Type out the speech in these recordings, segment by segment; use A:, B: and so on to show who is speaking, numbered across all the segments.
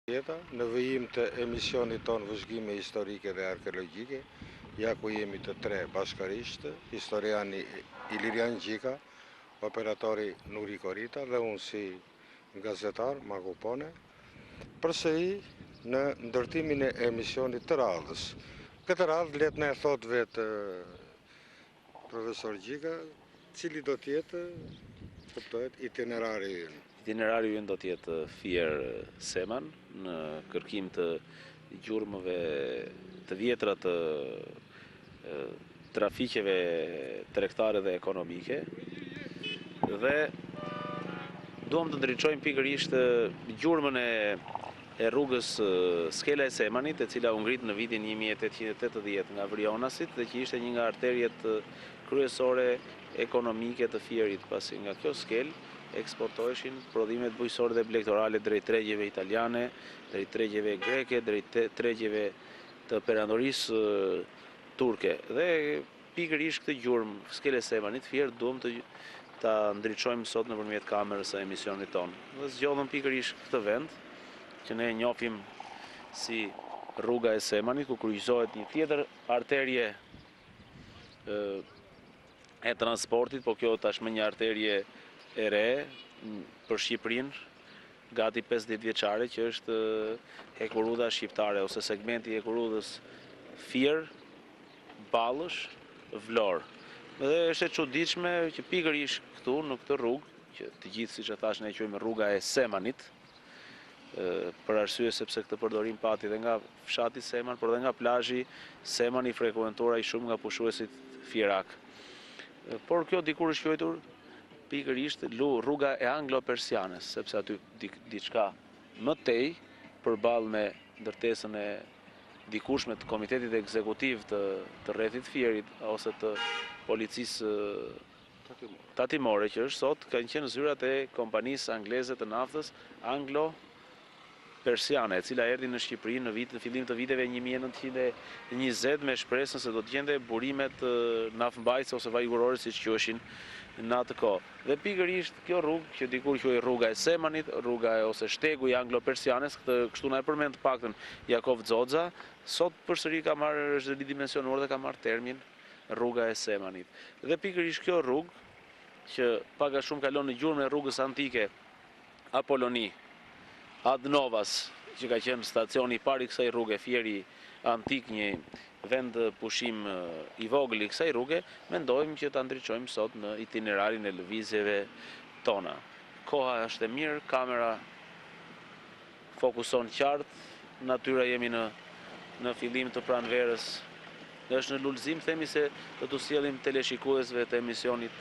A: Në vijim të emisionit tonë vëzhgime historike dhe arkeologjike, ja ku jemi të tre bashkërisht, historiani Ilirian Gjika, operatori Nuri Korita dhe unë si gazetar Mago Pone, përsëri në ndërtimin e emisionit të radhës. Këtë radhë let në e thot vetë profesor Gjika, cili do tjetë itinerari ynë.
B: Itinerari ynë do tjetë Fier Seman në kërkim të gjurmëve të vjetra të trafiqeve tregtare dhe ekonomike dhe duam të ndriçojmë pikërisht gjurmën e rrugës Skela e Semanit, e cila u ngrit në vitin 1880 nga Vrionasit dhe që ishte një nga arterjet kryesore ekonomike të Fierit, pasi nga kjo skelë eksportoheshin prodhimet bujqësore dhe blegtorale drejt tregjeve italiane, drejt tregjeve greke, drejt tregjeve të perandorisë turke. Dhe pikërisht këtë gjurmë Skele Semanit Fier duam ta ndriçojmë sot nëpërmjet kamerës së emisionit tonë. Dhe zgjodhëm pikërisht këtë vend që ne e njohim si rruga e Semanit, ku kryqëzohet një tjetër arterje e transportit, po kjo tashmë një arterje e re për Shqipërinë, gati 50 vjeçare, që është hekurudha shqiptare ose segmenti i hekurudhës Fier, Ballësh, Vlorë. Dhe është e çuditshme që pikërisht këtu në këtë rrugë, që të gjithë siç e thash ne e quajmë rruga e Semanit, për arsye sepse këtë përdorim pati dhe nga fshati Seman, por dhe nga plazhi Seman i frekuentuar ai shumë nga pushuesit fierak. Por kjo dikur është quajtur pikërisht rruga e anglo-persianes, sepse aty diçka më tej përballë me ndërtesën e dikushme të komitetit ekzekutiv të rrethit Fierit ose të policisë tatimore që është sot, kanë qenë zyrat e kompanisë angleze të naftës anglo-persiane, e cila erdhi në Shqipëri në fillim të viteve 1920 me shpresën se do të gjente burimet naftmbajtëse ose vajgurore siç quheshin në atë kohë. Dhe pikërisht kjo rrugë që dikur quhej rruga e Semanit, rruga ose shtegu i anglo-persianes, kështu na e përmend të paktën Jakov Xoxa, sot përsëri ka marrë, është ridimensionuar dhe ka marrë termin rruga e Semanit. Dhe pikërisht kjo rrugë që pak a shumë kalon në gjurmën e rrugës antike Apoloni Adnovas, që ka qenë stacioni i parë i kësaj rruge, Fieri antik, një vend pushim i vogël i kësaj rruge, mendojmë që ta ndriçojmë sot në itinerarin e lëvizjeve tona. Koha është e mirë, kamera fokuson qartë, natyra jemi në fillim të pranverës, është në lulëzim, themi se do t'u sjellim teleshikuesve të emisionit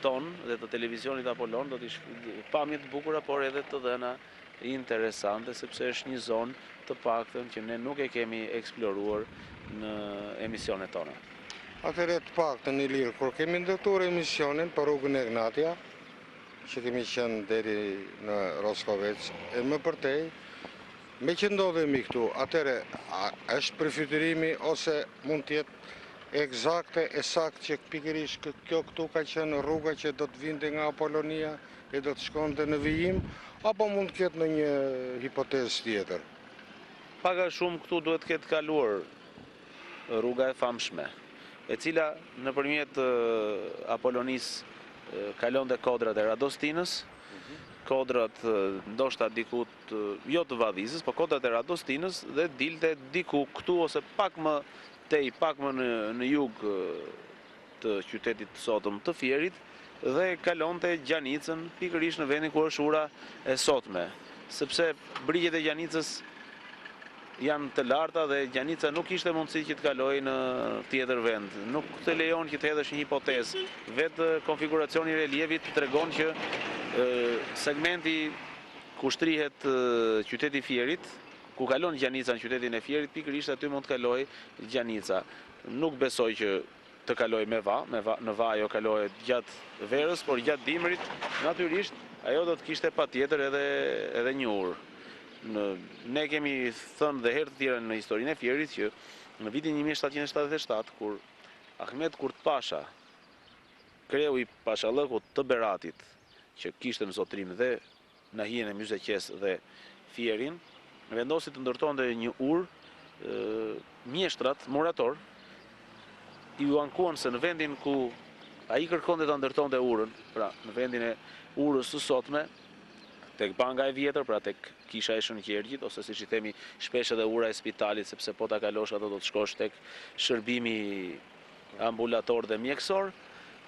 B: ton dhe të televizionit Apollon, do t'i pamje të bukura, por edhe të dhëna interesante, sepse është një zonë të paktën që ne nuk e kemi eksploruar në emisionet tona.
A: Atëherë të paktën i lirë, kur kemi ndërtuar emisionin për rrugën e Ignatia, që kemi qenë deri në Roskovec, e më përtej, me që ndodhemi këtu, atëherë është përfytyrimi ose mund tjetë eksakte e sakt që pikërisht kjo këtu ka qenë rruga që do të vinte nga Apollonia e do të shkonte në vijim, apo mund të ketë në një hipotezë tjetër?
B: Paka shumë këtu duhet të ketë kaluar rruga e famshme, e cila nëpërmjet Apollonisë kalon dhe kodrat e Radostinës, kodrat ndoshta dikut jo të Vadizës, po kodrat e Radostinës dhe dilte diku këtu ose pak më tej, pak më në jug të qytetit sotëm të Fierit dhe kalonte Gjanicën pikërisht në vendin ku është ura e sotme, sepse brigjet e Gjanicës janë të larta dhe Gjanica nuk ishte mundësi që të kalojë në tjetër vend. Nuk të lejon që të hedhësh një hipotezë. Vetë konfiguracioni i relievit tregon që segmenti ku shtrihet qyteti Fierit, ku kalon Gjanica në qytetin e Fierit, pikërisht aty mund të kalojë Gjanica. Nuk besoj që të kaloj me va, në va ajo kalohet gjatë verës, por gjatë dimrit, natyrisht, ajo do të kishte patjetër edhe një urë. Ne kemi thënë dhe herë të tjera në historinë e Fierit që në vitin 1777, kur Ahmet Kurt Pasha, kreu i Pashallëkut të Beratit, që kishte në zotrim dhe nahijen e Myzeqes dhe Fierin, vendosi të ndërtonte një urë, mjeshtrat, murator, ju ankuan se në vendin ku ai kërkonte ta ndërtonte urën, pra në vendin e urës së sotme, tek banka e vjetër, pra tek kisha e Shënqergjit, ose siç i themi shpesh edhe ura e spitalit, sepse po ta kalosh ato do të shkosh tek shërbimi ambulator dhe mjekësor,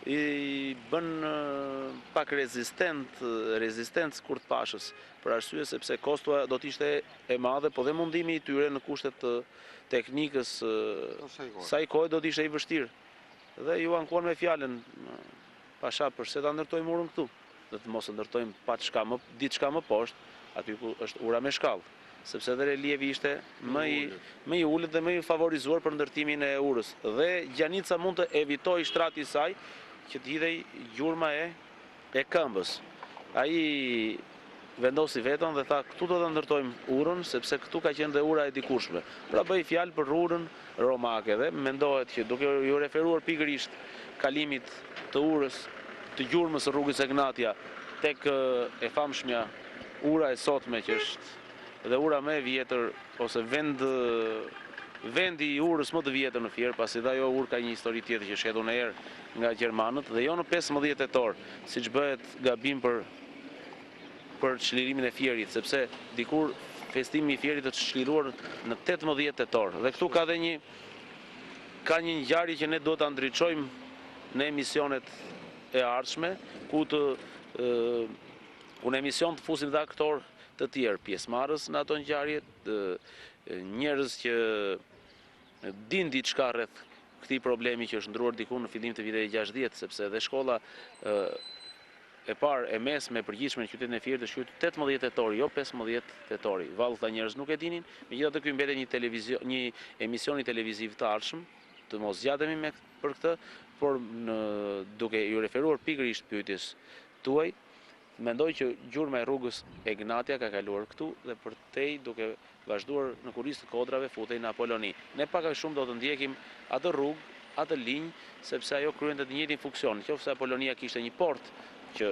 B: i bën pak rezistencë kurthpashës, për arsye sepse kostua do të ishte e madhe, po dhe mundimi i tyre në kushtet të teknikës saj kohe do të ishte i vështirë. Dhe ju ankuan me fjalën, pasha përse ta ndërtojmë urën këtu, dhe të mos e ndërtojmë diçka më poshtë, aty ku është ura me shkallë, sepse dhe relievi ishte më i ulët dhe më i favorizuar për ndërtimin e urës. Dhe gjanica mund të evitoj shtrati i saj që të hidhej gjurma e këmbës. Ai vendosi vetën dhe tha, këtu do të ndërtojmë urën, sepse këtu ka qenë dhe ura e dikurshme. Pra bëj fjalë për urën romake dhe mendohet që duke ju referuar pikërisht kalimit të urës, të gjurmës së rrugës Egnatia tek e famshmja ura e sotme që është dhe ura më e vjetër ose vendi i urës më të vjetër në Fier, pasi dhe ajo urë ka një histori tjetër që shhetur në erë nga gjermanët dhe jo në 15 tetor, siç bëhet gabim për çlirimin e Fierit, sepse dikur festimi i Fierit është çliruar në 18 tetor. Dhe këtu ka një ngjarje që ne duhet ta ndriçojmë në emisionet e ardhshme, ku në emision të fusim dhe aktorë të tjerë pjesëmarrës në ato ngjarje, njerëz që din diçka rreth këtij problemi që është ndruar diku në fillim të viteve 60, sepse edhe shkolla e parë e mesme e përgjithshme në qytetin e Fierit është quajtur 18 tetori, jo 15 tetori. Vallë ta njerëz nuk e dinin, megjithatë ky mbetet një emision televiziv të ardhshëm, të mos zgjatemi për këtë, por duke ju referuar pikërisht pyetjes tuaj, mendoj që gjurma e rrugës Egnatia ka kaluar këtu dhe përtej duke vazhduar në kurisë të kodrave futej në Apoloni. Ne pak a shumë do të ndjekim atë rrugë, atë linjë, sepse ajo kryente të njëjtin funksion. Qofse Apolonia kishte një port që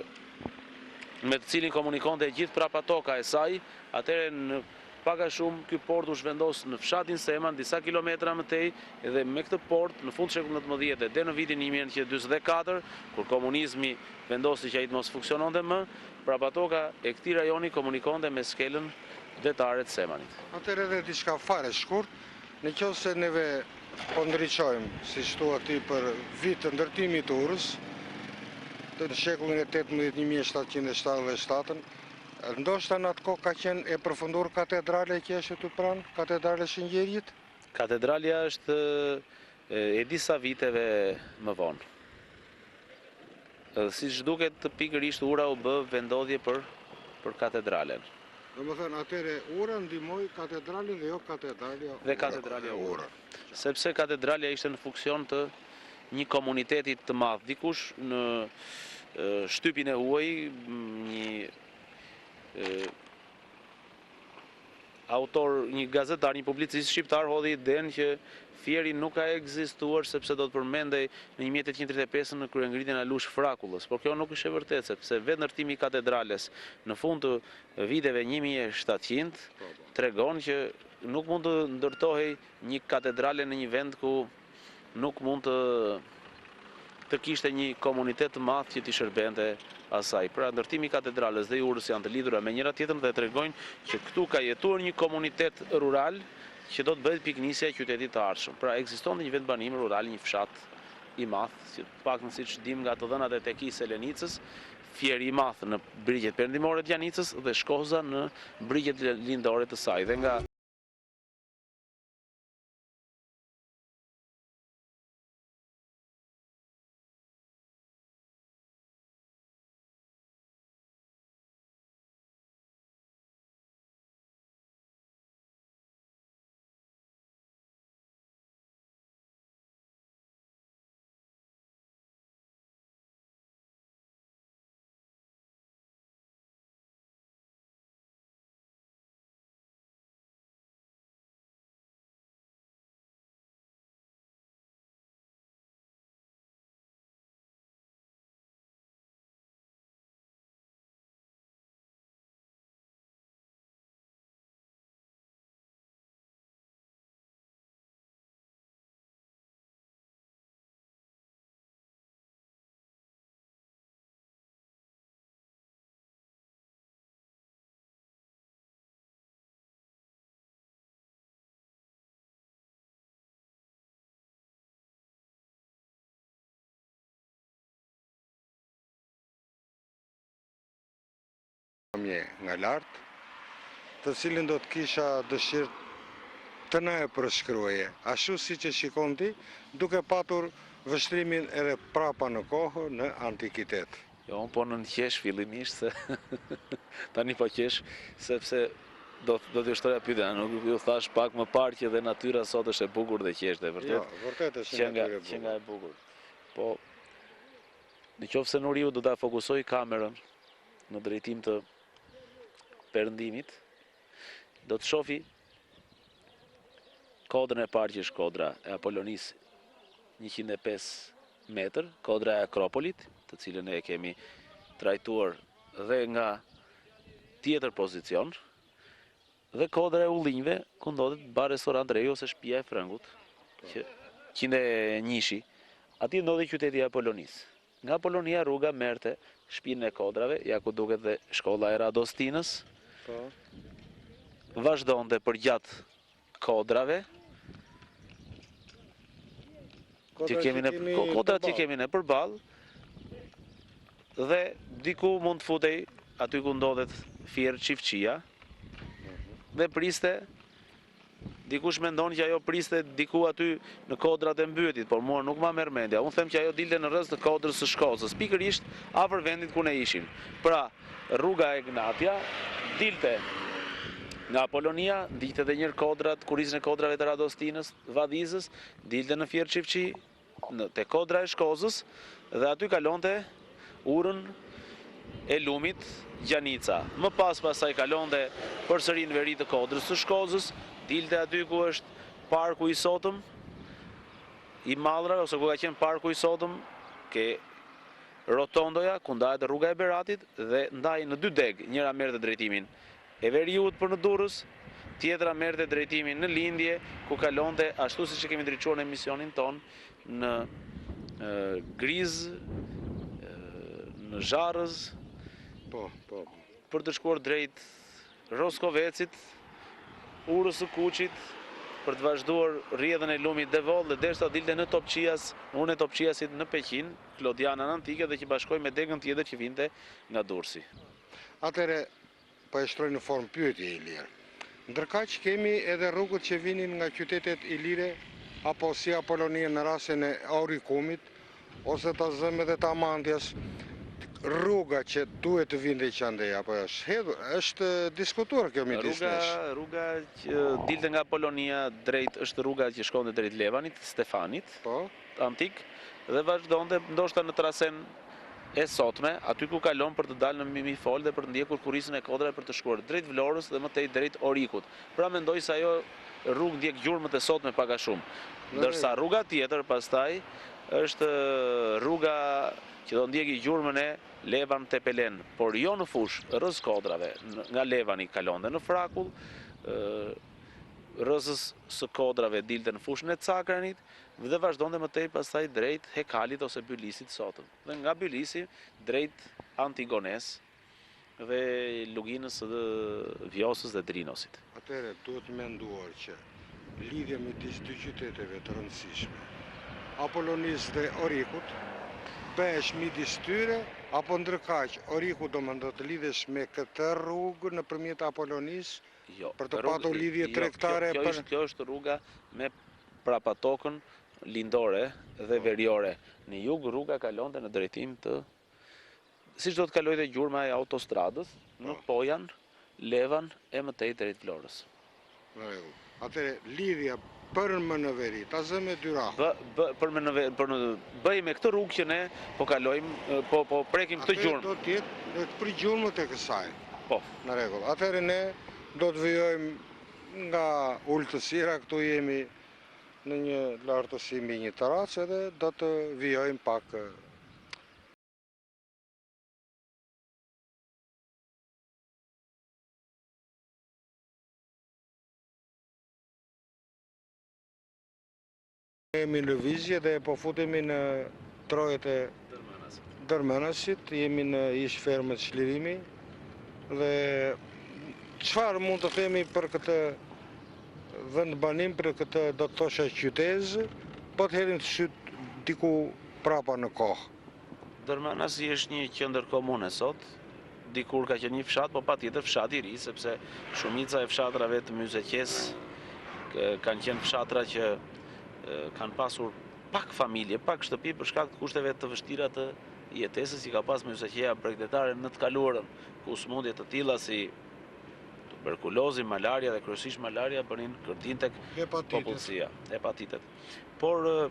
B: me të cilin komunikonte gjithë prapa toka e saj, atëherë në pak a shumë ky port u zhvendos në fshatin Seman, disa kilometra më tej, dhe me këtë port në fund shekullit 19 dhe në vitin 1944, kur komunizmi vendosi që ai të mos funksiononte më, prapa toka e këtij rajoni komunikonte me skelën detare të Semanit.
A: Atëherë edhe diçka fare shkurt, nëse neve po ndriçojmë, siç thua ti, për vit të ndërtimit të urës, të shekullin e 18 1777, ndoshta në atë kohë ka qenë e përfunduar katedrale që është aty pranë, katedrale Shënqergjit?
B: Katedralja është e disa viteve më vonë. Siç duket pikërisht ura u bë vendodhje për katedralen.
A: Domethënë atëre ura ndihmoi katedralin dhe jo katedralja.
B: Dhe katedralja ura. Sepse katedralja ishte në funksion të një komuniteti të madh. Dikush në shtypin e huaj, një autor, një gazetar, një publicist shqiptar hodhi idenë që Fieri nuk ka ekzistuar sepse do të përmendej në 1835 në kryengritjen e Alush Frakullës, por kjo nuk është e vërtetë, sepse vetë ndërtimi i katedrales në fund të viteve 1700 tregon që nuk mund të ndërtohej një katedrale në një vend ku nuk mund të kishte një komunitet të madh që t'i shërbente asaj. Pra ndërtimi i katedrales dhe i urës janë të lidhura me njëra tjetrën dhe tregojnë që këtu ka jetuar një komunitet rural që do të bëhet piknisja e qytetit të ardhshëm. Pra ekzistonte një vend banimi rural, një fshat i madh, paktën siç dim nga të dhënat e Tekisë së Lenicës, Fieri i madh në brigjet perëndimore të Janicës dhe Shkoza në brigjet lindore të saj. Dhe nga
A: mje nga lartë, të cilin do të kisha dëshirë të na e përshkruaje, ashtu si që shikon ti, duke patur vështrimin edhe prapa në kohë në antikitet.
B: Jo, unë po në qesh fillimisht se tani po qesh sepse do t'ju shtoja pyetja, nuk ju thash pak më parë që dhe natyra sot është e bukur dhe qeshtë, vërtet.
A: Jo, vërtet është
B: që nga e bukur. Po në qoftë se Nuriu do ta fokusoj kamerën në drejtim të perëndimit, do të shofi kodrën e parë që është kodra e Apolonis 105 metër, kodra e Akropolit, të cilën e kemi trajtuar dhe nga tjetër pozicion, dhe kodra e Ullinjve, ku ndodhet bar restorant Reju ose shtëpia e Frëngut, që ne njishi. Atje ndodhet qyteti i Apolonis. Nga Apolonia rruga merrte shtëpinë e kodrave, ja ku duket dhe shkolla e Radostinës. Vazhdonte përgjatë kodrave, kodrat që kemi ne përballë, dhe diku mund të futej aty ku ndodhet Fier Çiftçia dhe priste. Dikush mendon që ajo priste diku aty në kodrat e mbyetit, por mua nuk ma merr mendja. Unë them që ajo dilte në rreth të kodrës së Shkozës, pikërisht afër vendit ku ne ishim. Pra, rruga e Gnatia dilte nga Apolonia, dilte edhe njërë kodrat, kurizën e kodrave të Radostinës, Vadizës, dilte në Fier Çiftçi, te kodra e Shkozës, dhe aty kalonte urën e lumit Gjanica. Më pasaj kalonte përsëri në veri të kodrës së Shkozës, dilte aty ku është parku i sotëm, i Mallrave, ose ku ka qenë parku i sotëm, ke rotondoja, ku ndahet rruga e Beratit, dhe ndaj në dy deg, njëra merrte drejtimin e veriut për në Durrës, tjetra merrte drejtimin në Lindje, ku kalonte ashtu siç e kemi ndriçuar në emisionin ton, në Griz, në Zharrës, për të shkuar drejt Roskovecit, Urës së Kuqit, për të vazhduar rrjedhën e lumit Devol dhe derisa dilte në Topqias, unë e Topqiasit në Peqin, Klodianën antike, dhe që bashkoj me degën tjetër që vinte nga Durrësi.
A: Atëre, po e shtroj në formë pyetje Ilir. Ndërkaq kemi edhe rrugët që vinin nga qytetet ilire, apo si Apolonia në rastin e Aurikumit, ose të zëmë dhe të Amandjas, rruga që duhet të vinte qandej, apo është diskutuar kjo midis nesh?
B: Rruga që dilte nga Apolonia drejt, është rruga që shkonte drejt Levanit, Stefanit, antik, dhe vazhdonte ndoshta në trasen e sotme, aty ku kalon për të dalë në Mimifol dhe për të ndjekur kurizën e kodrave për të shkuar drejt Vlorës dhe më tej drejt Orikut. Pra mendoj se ajo rrugë ndjek gjurmët e sotme pak a shumë. Ndërsa rruga tjetër pastaj është rruga që do ndjeki gjurmën e Levan Tepelen, por jo në fush, rrës kodrave, nga Levani kalonte në Frakull, rrëzës së kodrave dilte në fushën e Cakranit, dhe vazhdonte më tej pastaj drejt Hekalit ose Bylisit sotëm. Dhe nga Bylisi drejt Antigones dhe luginës së Vjosës dhe Drinosit.
A: Atëre, duhet menduar që lidhja midis dy qyteteve të rëndësishme, Apolonis dhe Orikut, bëhesh midis tyre, apo ndërkaq Oriku do të lidhesh me këtë rrugë nëpërmjet Apolonis, për të patur lidhje tregtare?
B: Kjo është rruga me prapatokën lindore dhe veriore. Në jug rruga kalonte në drejtim të, siç do të kalojë gjurma e autostradës, në Pojan, Levan e më tej drejt Vlorës.
A: Atëre, lidhja për më në veri, ta zë me dy rahë.
B: Bëj me këtë rrugë që ne po kalojmë, po prekim këtë gjurmë.
A: Atëre do tjetë për gjurmët e kësaj.
B: Po.
A: Në rregull. Atëre ne do të vijojmë nga ultësira, këtu jemi në një lartësi mbi një terracë dhe do të vijojmë pak jemi në lëvizje dhe po futemi në trojet e Dërmenasit, jemi në ish fermët Çlirimi dhe çfarë mund të themi për këtë vendbanim, për këtë do të thosha qytez, po të hedhim të syt diku prapa në kohë.
B: Dërmenasi është një qendër komune sot, dikur ka qenë një fshat, po patjetër fshat i ri, sepse shumica e fshatrave të Myzeqes kanë qenë fshatra që kanë pasur pak familje, pak shtëpi për shkak të kushteve të vështira të jetesës që ka pas Myzeqeja bregdetare në të kaluarën, ku sëmundje të tilla si tuberkulozi, malaria dhe kryesisht malaria bënin kërtin tek popullsia, hepatitet. Por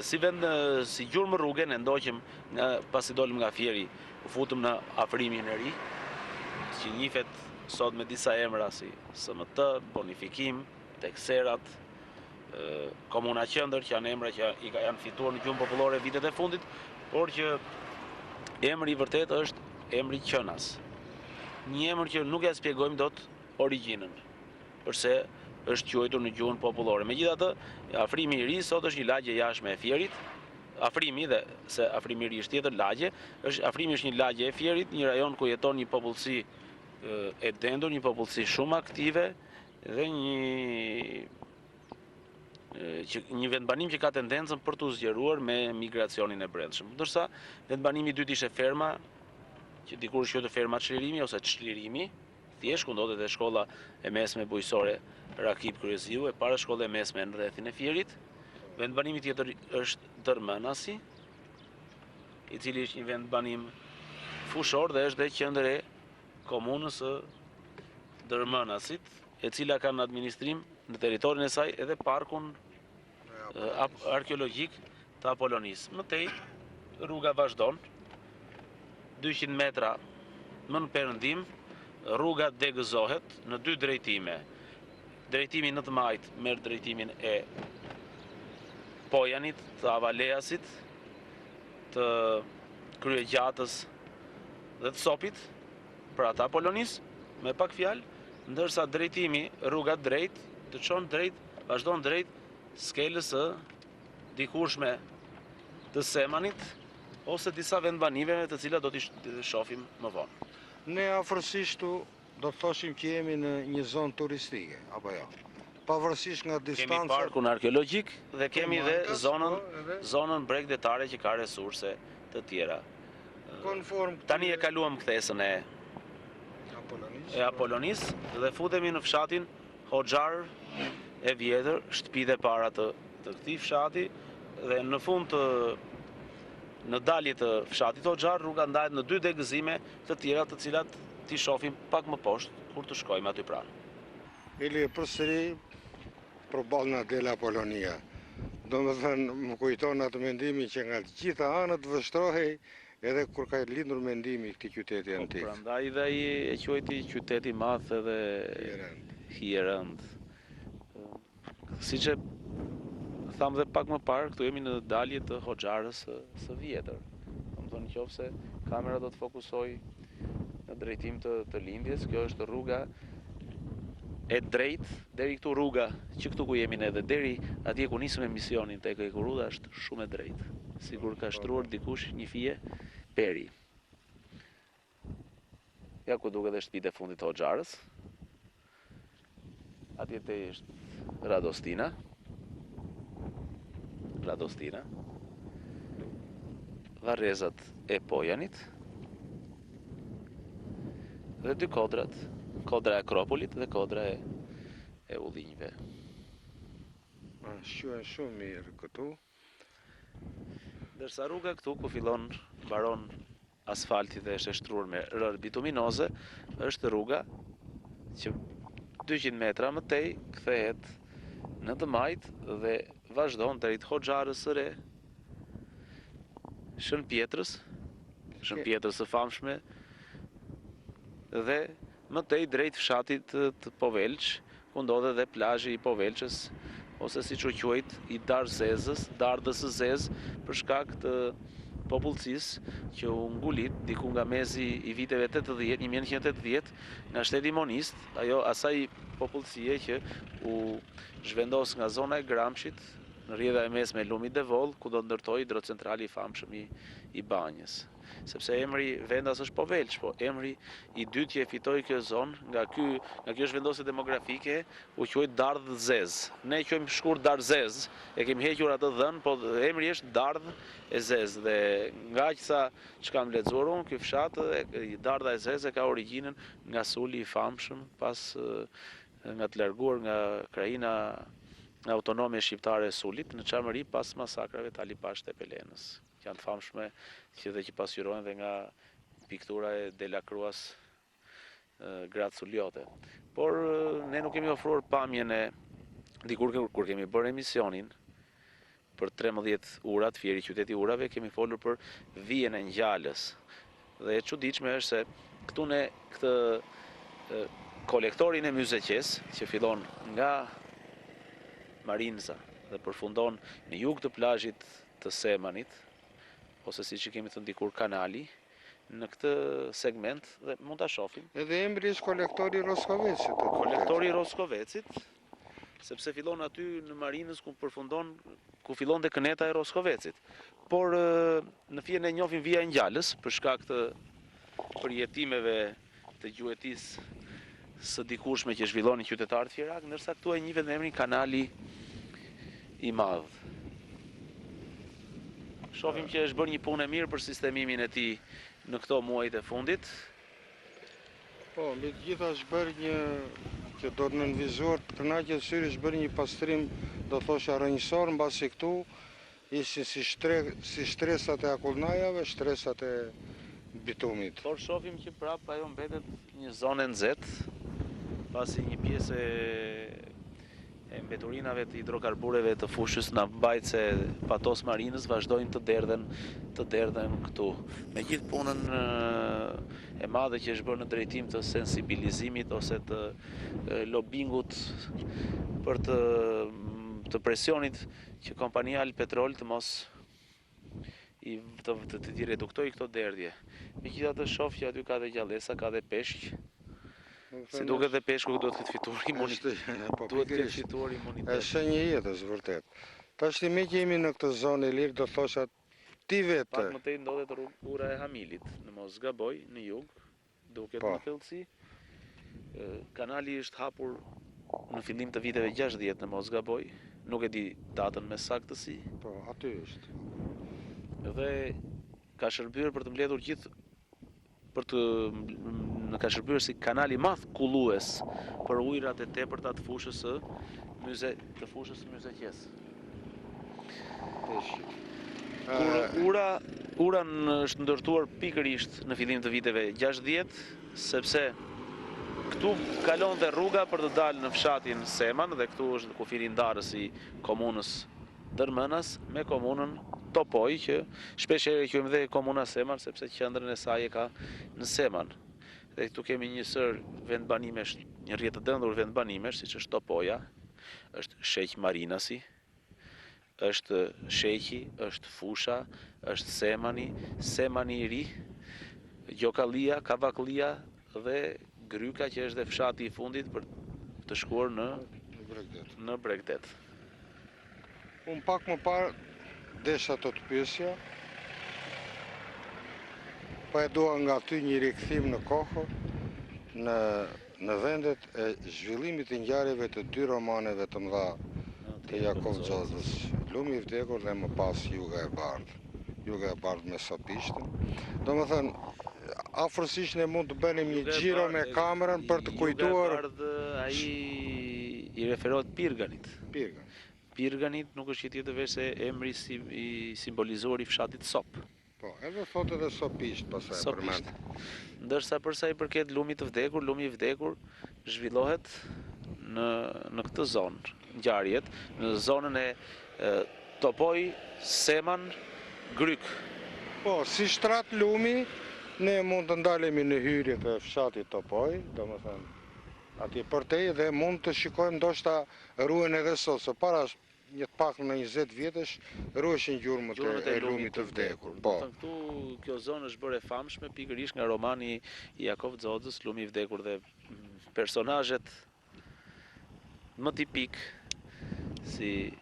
B: si vend si gjurmë rrugë ne ndoqëm pasi dolëm nga Fieri, u futëm në afrimin e ri, që njihet sot me disa emra si SMT, Bonifikim, Tekserat, Komuna Qendër, që janë emra që janë fituar në gjuhën popullore vitet e fundit, por që emri i vërtet është emri Qenas. Një emër që nuk ja shpjegojmë dot origjinën, përse është quajtur në gjuhën popullore. Megjithatë, afrimi i ri sot është një lagje jashtme e Fierit. Afrimi, dhe se afrimi i ri është tjetër lagje, afrimi është një lagje e Fierit, një rajon ku jeton një popullsi e dendur, një popullsi shumë aktive dhe një vendbanim që ka tendencën për të zgjeruar me migracionin e brendshëm. Ndërsa vendbanimi i dytë ishte ferma, që dikur është quajtur ferma çlirimi ose çlirimi, thjesht ku ndodhet e shkolla e mesme bujqësore Rakip Kryeziu, e para shkolla e mesme në rrethin e Fierit. Vendbanimi tjetër është Dërmënasi, i cili është një vendbanim fushor dhe është dhe qendër e komunës së Dërmënasit, e cila ka në administrim në territorin e saj edhe parkun arkeologjik të Apolonis. Mëtej rruga vazhdon 200 metra më në perëndim, rruga degëzohet në dy drejtime. Drejtimi në të majt merr drejtimin e Pojanit, të Avaleasit, të Kryegjatës dhe të Sopit, për ata Apolonis, me pak fjalë, ndërsa drejtimi rruga drejt të çon drejt, vazhdon drejt skelës së dikurshme të Semanit, ose disa vendbanimeve të cilat do t'i shohim më vonë.
A: Ne afërsisht do të thoshim që jemi në një zonë turistike, apo jo? Pavarësisht nga distanca.
B: Kemi parkun arkeologjik dhe kemi dhe zonën bregdetare që ka resurse të tjera. Tani e kaluam kthesën e Apolonis dhe futemi në fshatin Hoxhar e vjetër, shtëpitë e para të këtij fshati, dhe në fund në dalje të fshatit Hoxhar, rruga ndahet në dy degëzime të tjera, të cilat t'i shohim pak më poshtë kur të shkojmë aty pranë.
A: Ili përsëri përballë na del Apolonia. Domethënë më kujton atë mendimin që nga të gjitha anët vështrohej edhe kur ka lindur mendimi i këtij qyteti antik.
B: Prandaj dhe ai e quajti qytet i madh edhe hierënd. Siç e tham dhe pak më parë, këtu jemi në dalje të Hoxharës së vjetër. Domethënë nëse kamera do të fokusoj në drejtim të lindjes, kjo është rruga e drejt deri këtu, rruga që këtu ku jemi ne dhe deri atje ku nisëm emisionin tek Kuruda është shumë e drejtë. Sigur ka shtruar dikush një fije peri. Ja ku duket edhe shtëpitë e fundit të Hoxharës. Atje te është Radostina. Varrezat e Pojanit dhe dy kodrat, kodra e Akropolit dhe kodra e Ullinjve.
A: Shquhen shumë mirë këtu.
B: Ndërsa rruga këtu ku mbaron asfalti dhe është e shtruar me rër bituminoze, është rruga që 200 metra më tej kthehet në të majt dhe vazhdon drejt Hoxharës së re, Shënpjetrës së famshme, dhe më tej drejt fshatit të Povelç, ku ndodhet dhe plazhi i Povelçës, ose siç u quajt i Dardhës së Zezë, për shkak të popullsisë që u ngulit diku nga mezi i viteve 1980 nga shteti monist, asaj popullsie që u zhvendos nga zona e Gramshit në rrjedha e mesme e lumit Devol, ku do ndërtoi hidrocentrali i famshëm i Banjës. sepse emri vendas është Povelç, po emri i dytë që e fitoi kjo zonë nga kjo zhvendosje demografike u quajt Dardh Zez. Ne quajmë shkurt Dardh Zez, e kemi hequr atë dhën, po emri është Dardh e Zez dhe nga sa që kam lexuar unë, ky fshat Dardha e Zez e ka origjinën nga Suli i famshëm nga të larguar nga krajina autonome shqiptare e Sulit në Çamëri pas masakrave të Ali Pash të Pelenës. Që janë të famshme që pasqyrohen dhe nga piktura e Delacroix gratë suliote. Por ne nuk kemi ofruar pamjen e dikur kur kemi bërë emisionin për 13 urat, Fieri qyteti urave, kemi folur për vijen e ngjalës. Dhe e çuditshme është se këtu ne këtë kolektorin e Myzeqes, që fillon nga Marinza dhe përfundon në jug të plazhit të Semanit, ose siç e kemi thënë dikur kanali, në këtë segment dhe mund ta shohim.
A: Edhe emri është kolektori i Roskovecit.
B: Kolektori i Roskovecit, sepse fillon aty në Marinës ku fillon dhe këneta e Roskovecit. Por në fije ne njohim vija e ngjalës për shkak të përjetimeve të gjuetisë së dikushme që zhvillonin qytetarët Fierak, ndërsa këtu e njihet me emrin Kanali i Madh. Shohim që është bërë një punë e mirë për sistemimin e tij në këto muajt e fundit.
A: Po, me të gjitha është bërë një që do të nënvizuar të kënaqet syri, është bërë një pastrim, do thosha rrënjësor, mbasi këtu ishin si shtresat e akullnajave, shtresat e bitumit.
B: Por shohim që prap ajo mbetet një zonë e nxehtë, pasi një pjesë e mbeturinave të hidrokarbureve të fushës na mbajt se patos Marinës vazhdojnë të derdhen këtu. Me gjithë punën e madhe që është bërë në drejtim të sensibilizimit ose të lobingut për të presionit që kompania Alpetrol të mos të reduktoj këto derdhje. Megjithatë shoh që aty ka dhe gjallësa, ka dhe peshq. Si duket dhe peshku duhet të fituar imunitet. Duhet të fituar imunitet.
A: Është shenjë e jetës vërtet. Tash me që jemi në këtë zonë e lirë, do thosha ti vetë.
B: Pak më tej ndodhet ura e Hamilit, në mos gaboj, në jug, duket në thellësi. Kanali është hapur në fillim të viteve 60 në mos gaboj, nuk e di datën me saktësi.
A: Po, aty është.
B: Dhe ka shërbyer për të mbledhur gjithë ka shërbyer si kanal i madh kullues për ujërat e tepërta të fushës së Myzeqes. Ura është ndërtuar pikërisht në fillim të viteve 60, sepse këtu kalon dhe rruga për të dalë në fshatin Seman dhe këtu është kufirindarës i komunës Dërmënas me komunën Topoj, që shpesh e quajmë dhe komuna Seman sepse qendrën e saj e ka në Seman. Dhe këtu kemi një sër vendbanimesh, një rrjet të dëndur vendbanimesh, siç është Topoja, është Sheq Marinasi, është Sheqi, është Fusha, është Semani, Semani i ri, Gjokallia, Kavakllia dhe Gryka, që është dhe fshati i fundit për të shkuar në Bregdet.
A: Unë pak më parë desha të pyesja, pa e dua nga ty një rikthim në kohë në vendet e zhvillimit të ngjarjeve të dy romaneve të mëdha të Jakov Xozës, Lumi i vdekur dhe më pas Juga e Bardhë me Sopishtin. Domethënë, afërsisht ne mund të bënim një xhiro me kamerën për të kujtuar.
B: Juga e Bardhë ai i referohet Pirganit. Pirganit nuk është që tjetër veç se emri i simbolizuar i fshatit Sop.
A: Po, edhe thotë edhe Sopisht pasaj përmend.
B: Ndërsa përsa i përket Lumit të vdekur, Lumi i vdekur zhvillohet në këtë zonë, ngjarjet, në zonën e Topoj, Seman, Gryk.
A: Po, si shtrat Lumi, ne mund të ndalemi në hyrje të fshatit Topoj, domethënë atje përtej, dhe mund të shikojmë ndoshta ruhen edhe sot, së para një të pak në 20 vjetësh ruheshin gjurmët e Lumit të vdekur. Po.
B: Këtu kjo zonë është bërë e famshme pikërisht nga romani i Jakov Xozës, Lumi i vdekur, dhe personazhet më tipik si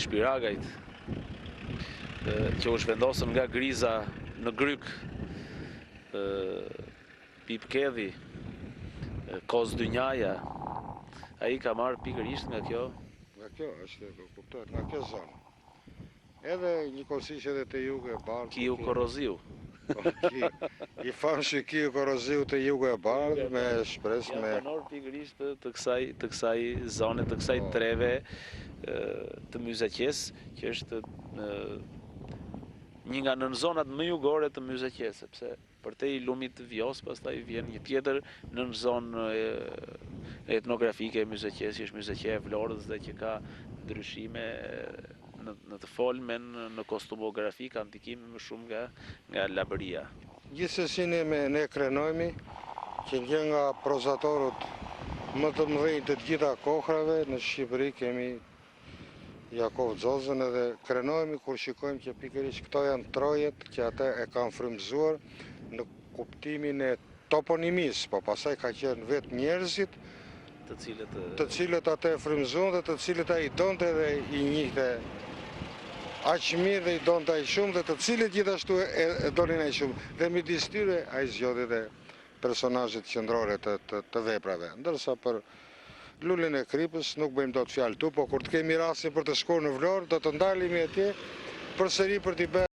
B: shpiragajt që u shvendosën nga Griza në Gryk, Pip Kedhi, Koz Dynjaja, ai ka marrë pikërisht nga kjo.
A: Nga kjo është, kuptohet, nga kjo zonë. Edhe njëkohësisht edhe te jugu e bardhë.
B: Kiu Koroziu.
A: I famshëm Kiu Koroziu te jugu e bardhë me shpresë me
B: banor pikërisht të kësaj zone, të kësaj treve të Myzaqes, që është një nga nën zonat më jugore të Myzaqes, sepse përtej lumit të Vjos, pastaj vjen një tjetër nën zonë etnografike e Myzaqes, që është Myzaqeja e Vlorës dhe që ka ndryshime në të folmen, në kostumografi, ka ndikime më shumë nga Labëria.
A: Gjithsesi ne krenojmë që një nga prozatorët më të mëdhenj të gjitha kohrave në Shqipëri kemi Jakov Xozën, edhe krenojmë kur shikojmë që pikërisht këto janë trojet që ata e kanë frymëzuar në kuptimin e toponimisë, po pastaj ka qenë vetë njerëzit të cilët ata e frymëzuan dhe të cilët ai donte dhe i njihte aq mirë dhe i donte aq shumë dhe të cilët gjithashtu e donin aq shumë. Dhe midis tyre ai zgjodhi dhe personazhet qendrore të veprave. Ndërsa për Lulin e Kripës nuk bëjmë dot fjalë tu, po kur të kemi rastin për të shkuar në Vlorë, do të ndalemi atje përsëri për t'i bërë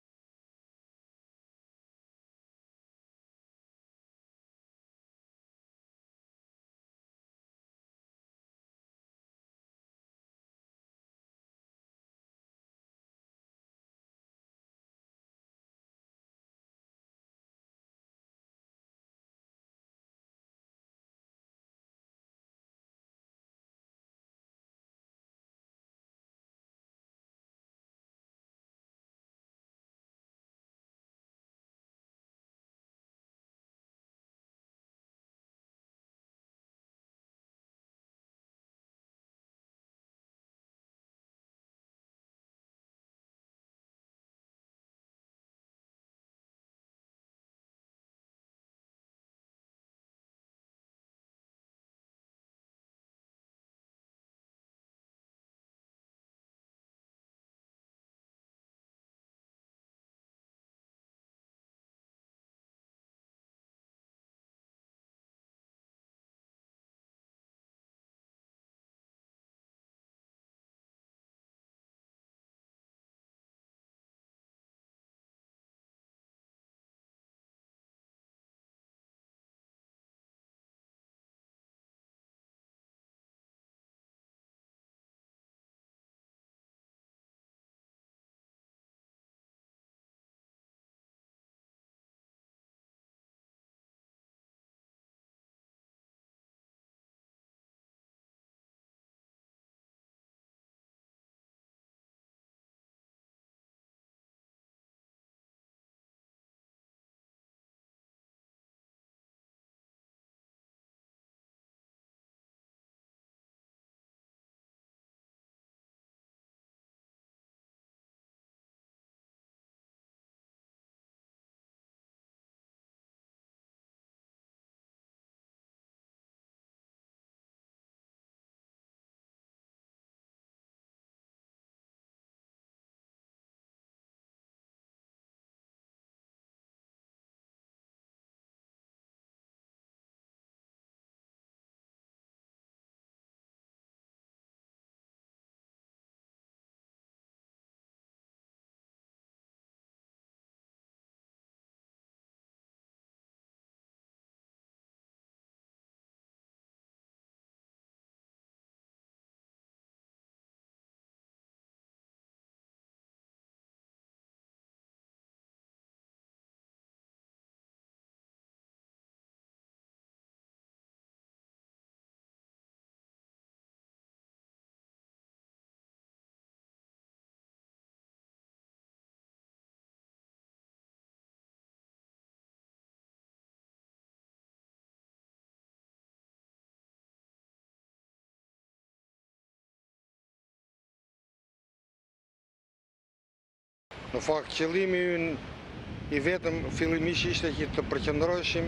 A: Në fakt, qëllimi ynë i vetëm fillimisht ishte që të përqendroheshim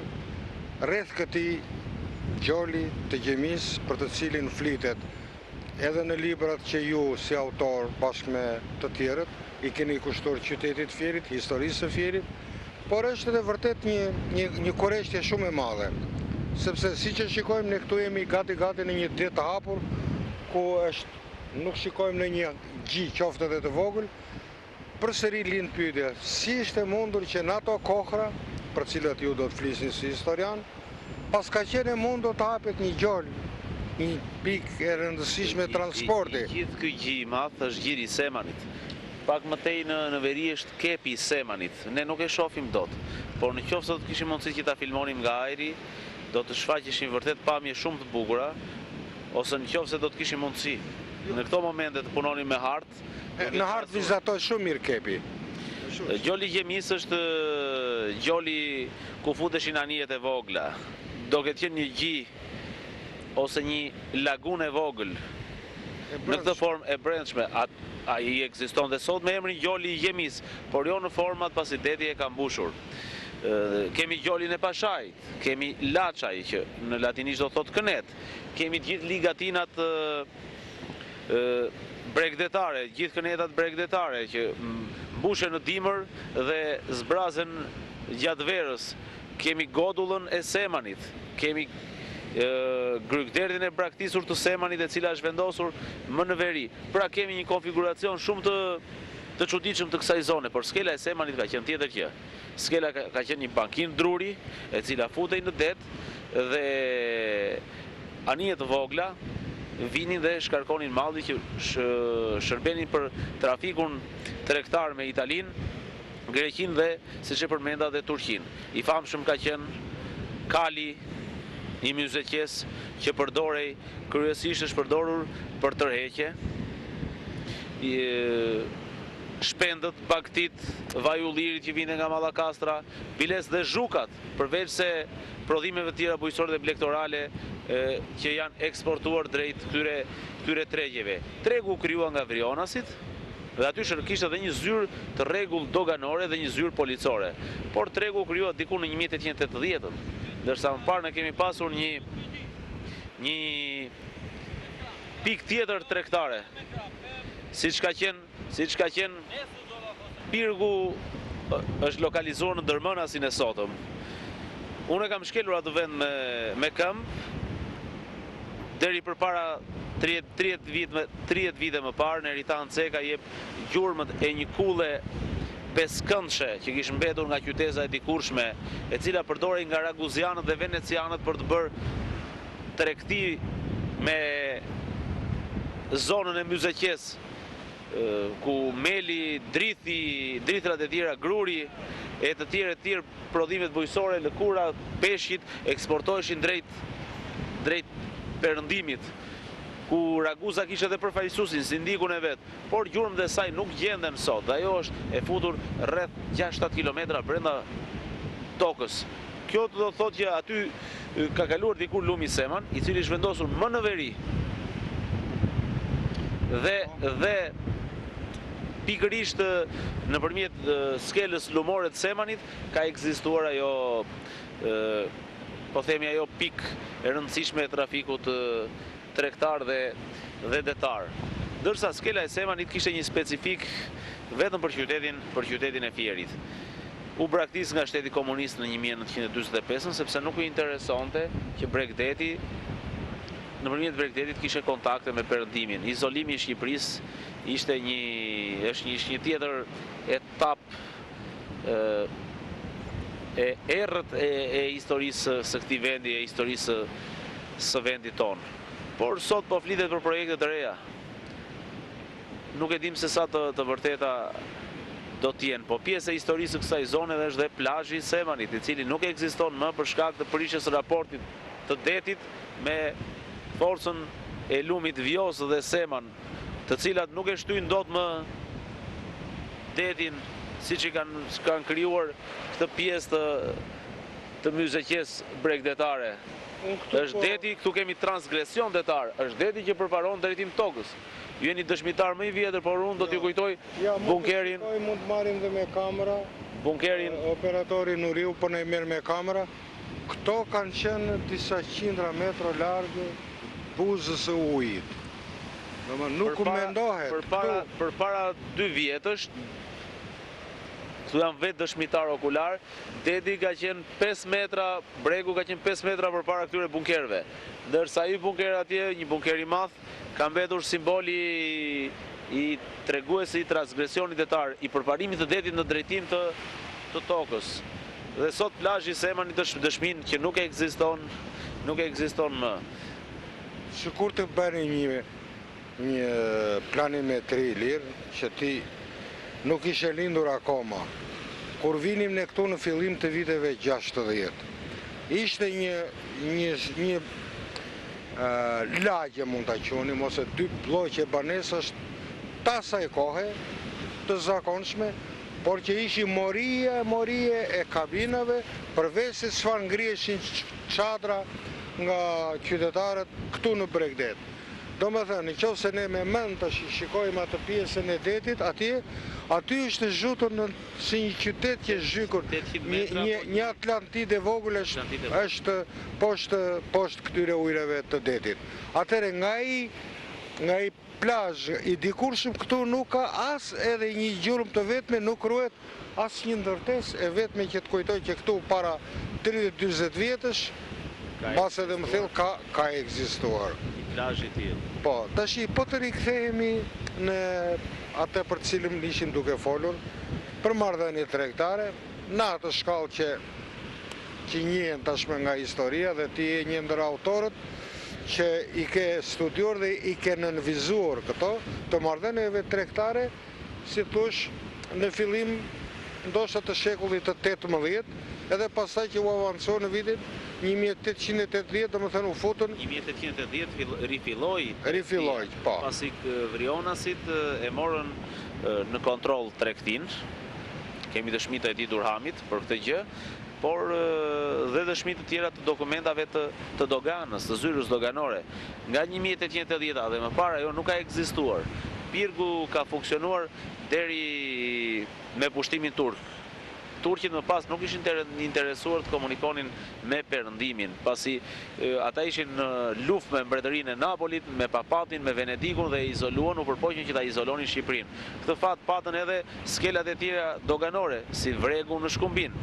A: rreth këtij gjoli të gjemis për të cilin flitet edhe në librat që ju si autor bashkë me të tjerët i keni kushtuar qytetit Fierit, historisë së Fierit, por është edhe vërtet një korrektje shumë e madhe. Sepse si që shikojmë ne këtu jemi gati në një det të hapur, ku nuk shikojmë në një gji qoftë edhe të vogël, përsëri lind pyetja, si ishte mundur që në ato kohra, për cilat ju do të flisni si historian, pas ka qenë mundur të hapet një gjol, një pikë e rëndësishme transporti.
B: Gjithë ky gji i madh është gjiri i Semanit. Pak më tej në veri është kepi i Semanit. Ne nuk e shohim dot, por në qoftë se do të kishim mundësi që ta filmonim nga ajri, do të shfaqeshin vërtet pamje shumë të bukura, ose në qoftë se do të kishim mundësi në këto momente të punonim me hartë.
A: Në hartë vizatoj shumë mirë kepi.
B: Gjoli Gjemis është gjoli ku futeshin anijet e vogla. Do ketë qenë një gji ose një lagunë e vogël në këtë formë e brendshme. Ai ekziston dhe sot me emrin gjoli Gjemis, por jo në format pasi deti e ka mbushur. Kemi gjolin e Pashajt, kemi Laçaj që në latinisht do thot kënet, kemi gjithë ligatinat bregdetare, gjithë kënetat bregdetare që mbushen në dimër dhe zbrazen gjatë verës. Kemi godullën e Semanit, kemi grykderdhin e braktisur të Semanit e cila është vendosur më në veri. Pra kemi një konfiguracion shumë të çuditshëm të kësaj zone, por skela e Semanit ka qenë tjetër gjë. Skela ka qenë një bankinë druri e cila futej në det dhe anije të vogla vinin dhe shkarkonin malli që shërbenin për trafikun tregtar me Italinë, Greqinë dhe, siç e përmenda, dhe Turqinë. I famshëm ka qenë kali i Myzeqes që përdorej, kryesisht është përdorur për tërheqje. Shpendët, bagtit, vajullirit që vinte nga Mallakastra, biles dhe zhukat, përveç se prodhimeve tjera bujqësore dhe blektorale që janë eksportuar drejt këtyre tregjeve. Tregu u krijua nga Vrionasit, dhe aty kishte edhe një zyrë të rregull doganore dhe një zyrë policore. Por tregu u krijua diku në 1880-ën, ndërsa më parë ne kemi pasur një pikë tjetër tregtare, siç ka qenë Pirgu është lokalizuar në Dërmënasin e sotëm. Unë kam shkelur atë vend me këmbë deri përpara 30 vite më parë. Neritan Ceka jep gjurmët e një kulle peskëndshë që kishte mbetur nga qyteza e dikurshme, e cila përdorej nga raguzianët dhe venecianët për të bërë tregti me zonën e Myzeqes, ku meli, dritrat e tjera, gruri e të tjerë prodhimet bujqësore, lëkura, peshqit eksportoheshin drejt perëndimit, ku Raguza kishte edhe përfaqësuesin, sindikun e vet, por gjurmët e saj nuk gjenden sot. Dhe ajo është e futur rreth 6-7 kilometra brenda tokës. Kjo do të thotë që aty ka kaluar dikur lumi Seman, i cili është vendosur më në veri. Dhe pikërisht nëpërmjet skelës lumore të Semanit ka ekzistuar ajo, po themi, ajo pikë e rëndësishme e trafikut tregtar dhe detar. Ndërsa skela e Semanit kishte një specifik vetëm për qytetin e Fierit. U braktis nga shteti komunist në 1945, sepse nuk u interesonte që Bregdeti, nëpërmjet Bregdetit kishte kontakte me perëndimin. Izolimi i Shqipërisë ishte një tjetër etapë e errët e historisë së këtij vendi, e historisë së vendit tonë. Por sot po flitet për projekte të reja. Nuk e dim se sa të vërteta do t'jenë, po pjesë e historisë së kësaj zone dhe është dhe plazhi i Semanit, i cili nuk ekziston më për shkak të prishjes së raportit të detit me forcën e lumit Vjos dhe Seman, të cilat nuk e shtyjnë dot më detin siç i kanë krijuar këtë pjesë të Myzeqes bregdetare. Është deti, këtu kemi transgresion detar, është deti që përparon drejtim tokës. Ju jeni dëshmitar më i vjetër, por unë do t'ju kujtoj bunkerin.
A: Mund të marrim dhe me kamera.
B: Bunkerin.
A: Operatori Nuriu po ne merr me kamera. Këto kanë qenë disa qindra metra largë buzës së ujit. Nuk mendohet.
B: Përpara 2 vjetësh, këtu jam vetë dëshmitar okular, deti ka qenë 5 metra, bregu ka qenë 5 metra përpara këtyre bunkerëve. Ndërsa ai bunker atje, një bunker i madh, ka mbetur simboli i treguesi i transgresionit detar, i përparimit të detit në drejtim të tokës. Dhe sot plazhi Semani dëshmin që nuk ekziston më.
A: Sikur të bëni një planimetri lirë që ti nuk ishe lindur akoma. Kur vinim ne këtu në fillim të viteve 60, ishte një lagje mund ta qunim, ose 2 bloqe banesësh të asaj kohe të zakonshme, por që ishi morie e kabinave, përveç se çfarë ngrieshin çadra nga qytetarët këtu në Bregdet. Do me thënë, nëse ne me mend të shikojmë atë pjesën e detit, aty është zhutur si një qytet që është zhykur, një Atlantidë e vogël është poshtë këtyre ujrave të detit. Atëherë nga i plazh i dikurshëm këtu nuk ka as edhe një gjurmë të vetme, nuk ruhet as një ndërtesë e vetme që të kujtoj që këtu para 30-40 vjetësh, mbas edhe më thellë ka ekzistuar.
B: Plazhi i tillë.
A: Po, tash po të rikthehemi në atë për cilën ishim duke folur, për marrëdhënie tregtare, në atë shkallë që njihen tashmë nga historia dhe ti je një ndër autorët që i ke studiuar dhe i ke nënvizuar këto të marrëdhënieve tregtare, si thush, në fillim ndoshta të shekullit të 18, edhe pastaj që u avancoi në vitin 1880, domethënë u futën
B: 1880 rifilloi,
A: po.
B: Pasi vrionasit e morën në kontroll tregtin. Kemi dëshmitë e tij Durhamit për këtë gjë, por dhe dëshmitë të tjera të dokumentave të doganës, të zyrës doganore. Nga 1880 dhe më parë ajo nuk ka ekzistuar. Pirgu ka funksionuar deri me pushtimin turk. Turqit më pas nuk ishin interesuar të komunikonin me perëndimin, pasi ata ishin në luftë me mbretërinë e Napolit, me papatin, me Venedikun dhe izoluan, u përpoqën që ta izolonin Shqipërinë. Këtë fat patën edhe skelat e tjera doganore, si vregu në Shkumbin.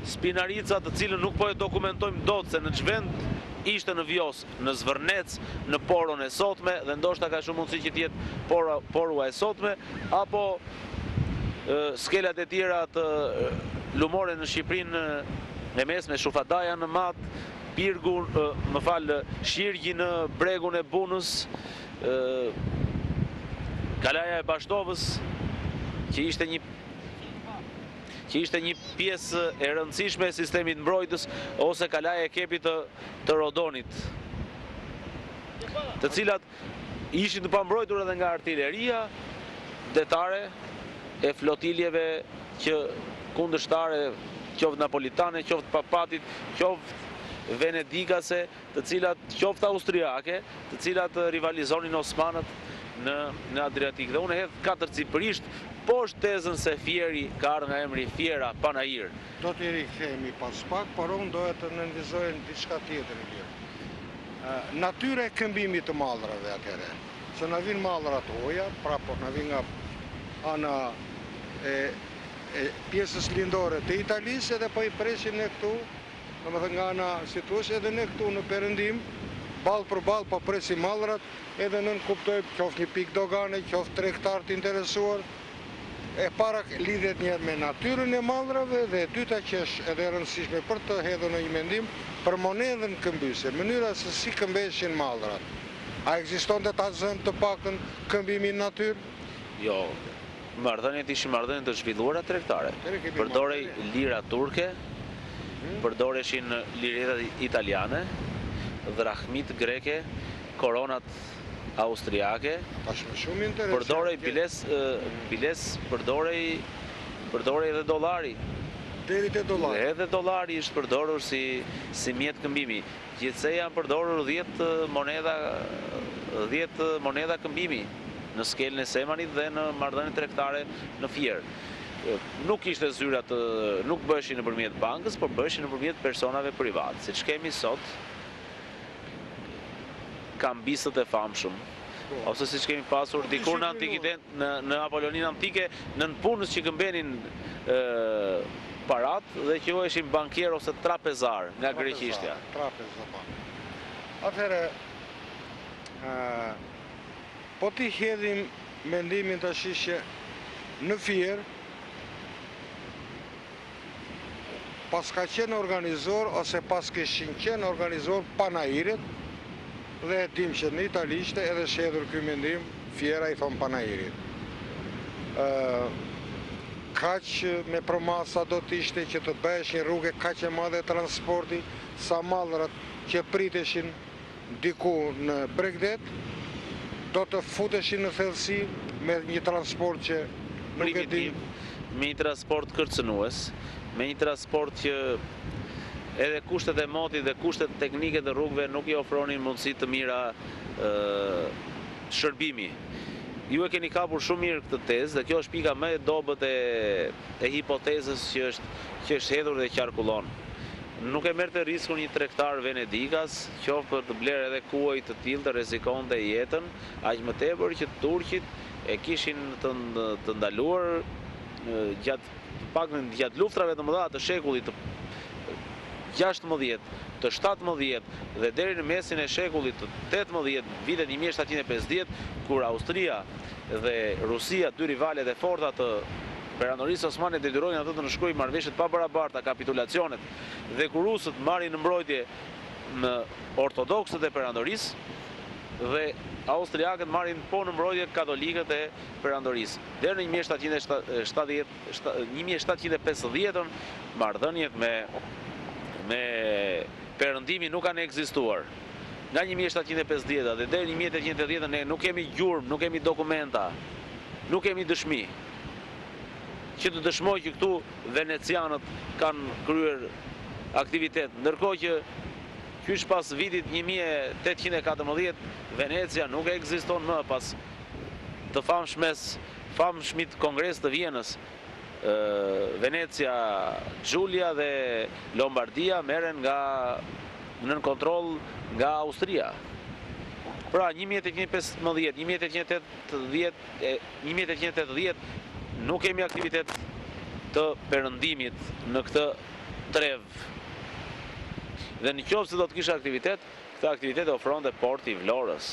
B: Spinarica, të cilën nuk po e dokumentojmë dot se në ç'vend ishte në Vjos, në Zvërnec, në Poron e sotme, dhe ndoshta ka shumë mundësi që të jetë Porua e sotme, apo skelat e tjera të lumore në Shqipërinë e mesme, Shufadaja në Mat, Pirgu, Shirgji në bregun e Bunës, Kalaja e Bashtovës, që ishte një pjesë e rëndësishme e sistemit mbrojtës, ose Kalaja e Kepit të Rodonit, të cilat ishin të pambrojtur edhe nga artilleria detare e flotiljeve që kundërshtare, qoftë napolitane, qoftë papatit, qoftë venedikase, të cilat qoftë austriake, të cilat rivalizonin osmanët në Adriatik. Dhe unë hedh katërcipërisht poshtë tezën se Fieri ka ardhur nga emri Fiera Panajir.
A: Do t'i rikthehemi pas pak, por unë doja të nënvizojmë diçka tjetër e lirë. Natyra e këmbimit të mallrave atëherë. Që na vinë mallra të hoja, pra po na vinë nga ana e pjesës lindore të Italisë, edhe po i presin ne këtu, domethënë nga ana si thuaç edhe ne këtu në perëndim, ball për ball po presim mallrat, edhe nën kuptojmë qoftë një pikë dogane, qoftë tregtar të interesuar. E para lidhet një me natyrën e mallrave dhe e dyta që është edhe e rëndësishme për të hedhur në një mendim për monedhën këmbyse, mënyra se si këmbeshin mallrat. A ekzistonte ta zënë të paktën këmbimi në natyrë?
B: Jo, marrëdhëniet ishin marrëdhënie të zhvilluara tregtare. Përdorej lira turke, përdoreshin lireta italiane, drahmit greke, koronat austriake,
A: shumë interesante.
B: Përdorej biles, përdorej edhe dollari.
A: Deri te dollari.
B: Edhe dollari është përdorur si mjet këmbimi. Gjithsej janë përdorur 10 moneda këmbimi në skelën e Semanit dhe në marrëdhëniet tregtare në Fier. Nuk ishte zyrat, nuk bëheshin nëpërmjet bankës, por bëheshin nëpërmjet personave privat. Siç kemi sot, kambistët e famshëm, ose siç kemi pasur dikur në antikitet, në Apolloninë antike, në punës që këmbenin parat dhe quheshin bankier ose trapezar nga greqishtja.
A: Trapezar. Atëherë, po ti hedhim mendimin tash që në Fier pas ka qenë organizor ose pas kishin qenë organizor panairit dhe e dim që në Itali ishte edhe shedhur ky mendim, Fiera i thon panairit. Kaq me promasa do të ishte që të bëhesh një rrugë kaq e madhe transporti, sa mallrat që priteshin diku në Bregdet do të futeshin në thellësi me një transport që nuk e di,
B: me një transport kërcënues, me një transport që edhe kushtet e motit dhe kushtet teknike të rrugëve nuk i ofronin mundësi të mira shërbimi. Ju e keni kapur shumë mirë këtë tezë dhe kjo është pika më e dobët e hipotezës që është hedhur dhe qarkullon. Nuk e merrte riskun një tregtar venedikas, qoftë për të blerë edhe kuaj të tillë të rrezikonte jetën, aq më tepër që turqit e kishin të ndaluar gjatë luftrave të mëdha të shekullit të 16, të 17 dhe deri në mesin e shekullit të 18, vitet 1750, kur Austria dhe Rusia, dy rivalet e forta të Perandorisë Osmane detyrojnë atë të nënshkrujnë marrëveshjet pa barabarta, kapitulacionet, dhe kur rusët marrin në mbrojtje në ortodoksët e Perandorisë dhe austriakët marrin po në mbrojtje katolikët e Perandorisë. Deri në 1750-ën marrëdhëniet me Perëndimin nuk kanë ekzistuar. Nga 1750 dhe deri në 1810 ne nuk kemi gjurmë, nuk kemi dokumenta, nuk kemi dëshmi që të dëshmoj që këtu venecianët kanë kryer aktivitet. Ndërkohë që qysh pas vitit 1814 Venecia nuk ekziston më pas të famshmit Kongres të Vienës. Venecia, Giulia dhe Lombardia merren nën kontroll nga Austria. Pra 1815, 1880 nuk kemi aktivitet të perëndimit në këtë trev. Dhe në qoftë se do të kisha aktivitet, këtë aktivitet ofronte porti i Vlorës,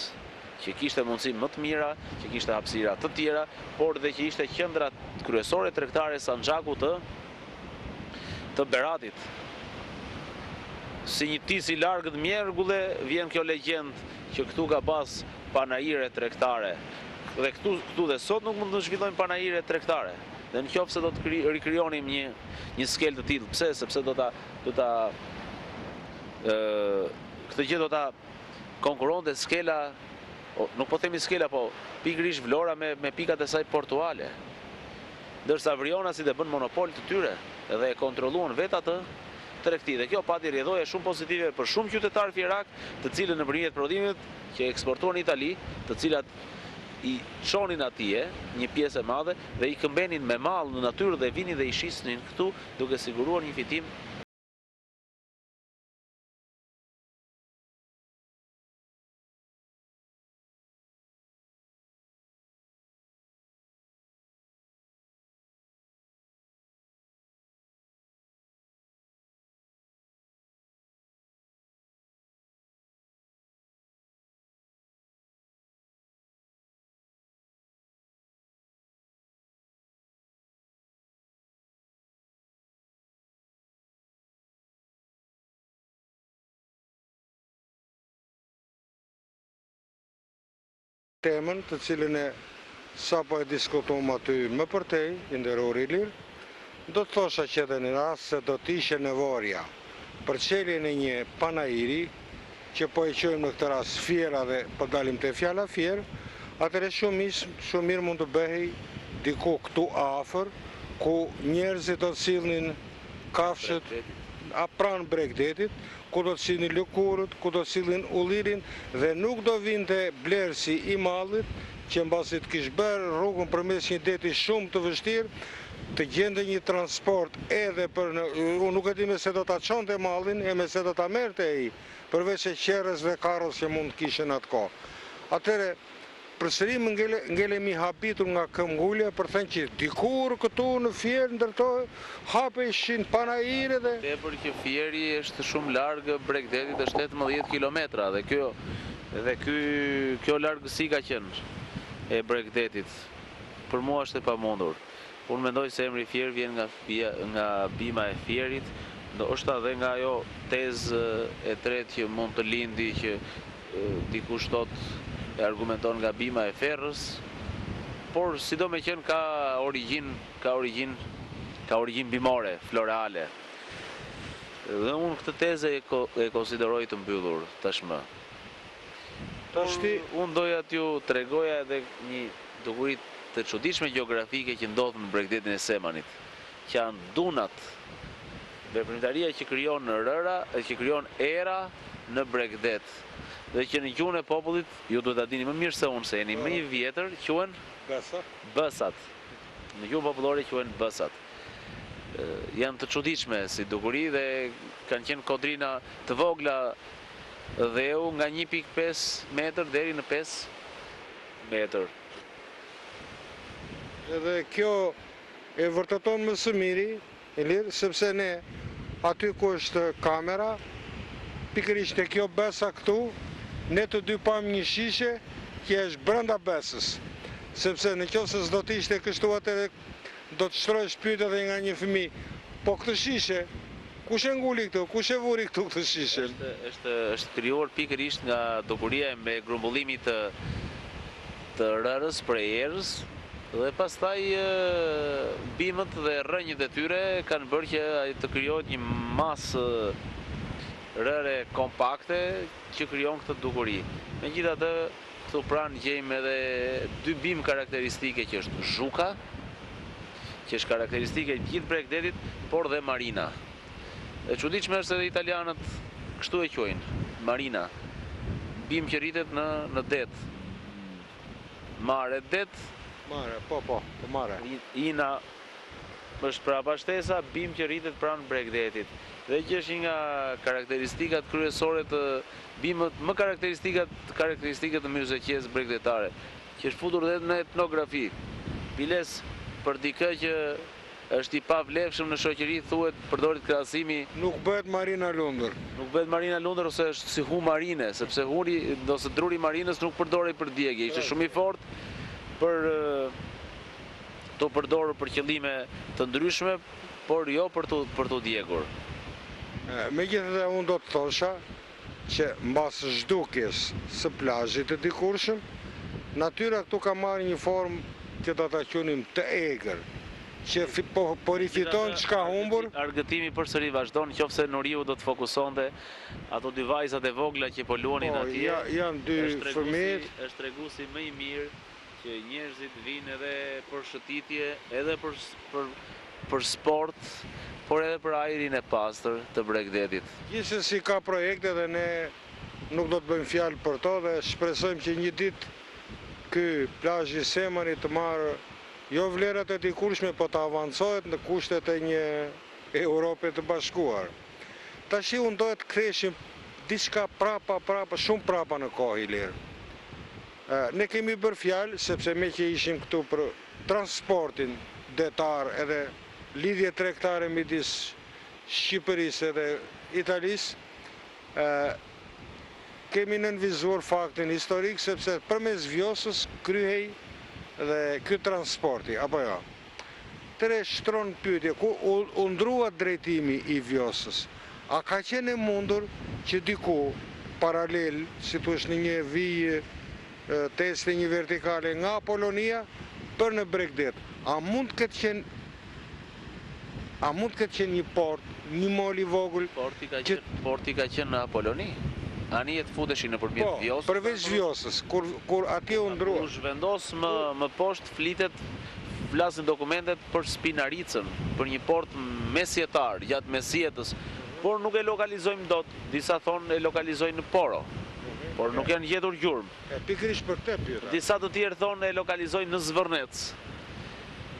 B: që kishte mundësi më të mira, që kishte hapësira të tjera, por dhe që ishte qendra kryesore tregtare Sanxhaku të Beratit. Si një tis i largët mjergulle, vjen kjo legjend që këtu ka pas panaire tregtare. Dhe këtu dhe sot nuk mund të zhvillojmë panaire tregtare. Dhe në qoftë se do të rikrijonim një skel të tillë, pse? Sepse këtë gjë do ta konkuronte skela, nuk po themi skela, po pikërisht Vlora me pikat e saj portuale. Ndërsa Vrionasit e bën monopol të tyre dhe e kontrolluan vetë atë tregti. Dhe kjo pati rrjedhoje shumë pozitive për shumë qytetarë fierak, të cilën nëpërmjet prodhimit që eksportuan në Itali, të cilat i çonin atje një pjesë e madhe dhe i këmbenin me mall në natyrë dhe vinin dhe i shisnin këtu duke siguruar një fitim.
A: Temën të cilën sapo e diskutuam aty më përtej, i nderuar Ilir, do të thosha që edhe në rast se do të ishte nevoja për çeljen e një panairi, që po e quajmë në këtë rast fiera dhe po dalim te fjala fier, atëherë shumë mirë mund të bëhej diku këtu afër, ku njerëzit do të sillnin kafshët pranë Bregdetit, ku do të sillnin lëkurët, ku do të sillnin ullirin dhe nuk do vinte blerësi i mallit, që mbasi të kishte bërë rrugën përmes një deti shumë të vështirë, të gjente një transport edhe për unë nuk e di me se do ta çonte mallin e me se do ta merrte ai, përveç se qerrës dhe karros që mund të kishin atë kohë. Atëherë përsëri më ngelemi habitur nga këmbgulja për thënë që dikur këtu në Fier ndërtoi hapeshin panajire dhe
B: tepër që Fieri është shumë larg Bregdetit, është 18 kilometra dhe kjo largësi ka qenë e Bregdetit. Për mua është e pamundur. Unë mendoj se emri Fier vjen nga bima e Fierit, ndoshta edhe nga ajo tezë e tretë që mund të lindi që dikush thotë e argumenton nga bima e ferrës, por sido me qenë ka origjinë bimore, florale. Dhe unë këtë tezë e konsideroj të mbyllur tashmë. Unë doja t'ju tregoja edhe një dukuri të çuditshme gjeografike që ndodhen në Bregdetin e Semanit, që janë dunat, veprimtaria që krijon në rëra e që krijon era në Bregdet. Dhe që në gjuhën e popullit, ju duhet ta dini më mirë se unë, se jeni më i vjetër, quhen bësat. Në gjuhën popullore quhen bësat. Janë të çuditshme si dukuri dhe kanë qenë kodrina të vogla dheu nga 1.5 metër deri në 5 metër.
A: Edhe kjo e vërteton më së miri, Ilir, sepse ne aty ku është kamera, pikërisht e kjo besa këtu, ne të dy pam një shishe që është brenda besës. Sepse në qoftë se s'do të ishte kështu atëre do të shtrohesh pyetje edhe nga një fëmijë. Po këtë shishe, kush e nguli këtu? Kush e vuri këtu këtë shishe?
B: Është krijuar pikërisht nga dukuria me grumbullimit të rërës prej erës, dhe pastaj bimët dhe rrënjët e tyre kanë bërë që të krijohet një masë rëre kompakte që krijon këtë dukuri. Megjithatë, këtu pranë gjejmë edhe dy bimë karakteristike që është zhuka, që është karakteristike gjithë Bregdetit, por dhe marina. E çuditshme është edhe italianët kështu e quajnë, marina. Bimë që rritet në det. Mare, det.
A: Mare, po, mare.
B: Ina është pra bashtesa, bimë që rritet pranë Bregdetit. Dhe që është nga karakteristikat kryesore të bimët, më karakteristikat të myzeqes bregdetare, që është futur dhe në etnografi. Biles për dikë që është i pavlefshëm në shoqëri, thuhet përdoret krahasimi.
A: Nuk bëhet Marina Lundër.
B: Nuk bëhet Marina Lundër ose është si hu marine, sepse huri ose druri marinës nuk përdorej për djegje. Ishte shumë i fortë për të përdorur për qëllime të ndryshme, por jo për të djegur.
A: Megjithatë unë do të thosha që mbas zhdukjes së plazhit të dikurshëm, natyra këtu ka marrë një formë që do ta quajmë të egër, që po rifiton çka humbur.
B: Argëtimi përsëri vazhdon, nëse Nuriu do të fokusonte ato dy vajzat e vogla që po luanin atje.
A: Janë dy fëmijë.
B: Është treguesi më i mirë që njerëzit vinë edhe për shëtitje, edhe për sport, por edhe për ajrin e pastër të Bregdetit.
A: Gjithsesi ka projekte dhe ne nuk do të bëjmë fjalë për to dhe shpresojmë që një ditë ky plazhi i Semanit të marrë jo vlerat e dikurshme, po të avancohet në kushtet e një Europe të bashkuar. Tashi unë do të ktheheshim diçka shumë prapa në kohë, Ilir. Ne kemi bërë fjalë, sepse me që ishim këtu për transportin detar edhe lidhje tregtare midis Shqipërisë edhe Italisë, kemi nënvizuar faktin historik, sepse përmes Vjosës kryhej dhe ky transporti, apo jo. Tëre shtron pyetje, ku u ndrua drejtimi i Vjosës? A ka qenë mundur që diku paralel, si thush në një vijë teste një vertikale nga Polonia për në Bregdet? A mund këtë qenë një port, një mol i vogël?
B: Porti ka qenë në Poloni. Anijet futeshin nëpërmjet Vjosës.
A: Po, përveç Vjosës, kur atje u ndrua.
B: U zhvendos më poshtë flasin dokumentet për Spinaricën, për një port mesjetar, gjatë mesjetës, por nuk e lokalizojmë dot. Disa thonë e lokalizojnë në Poro, por nuk janë gjetur gjurmë.
A: Pikërisht për te pyeta.
B: Disa të tjerë thonë e lokalizojnë në Zvërnec.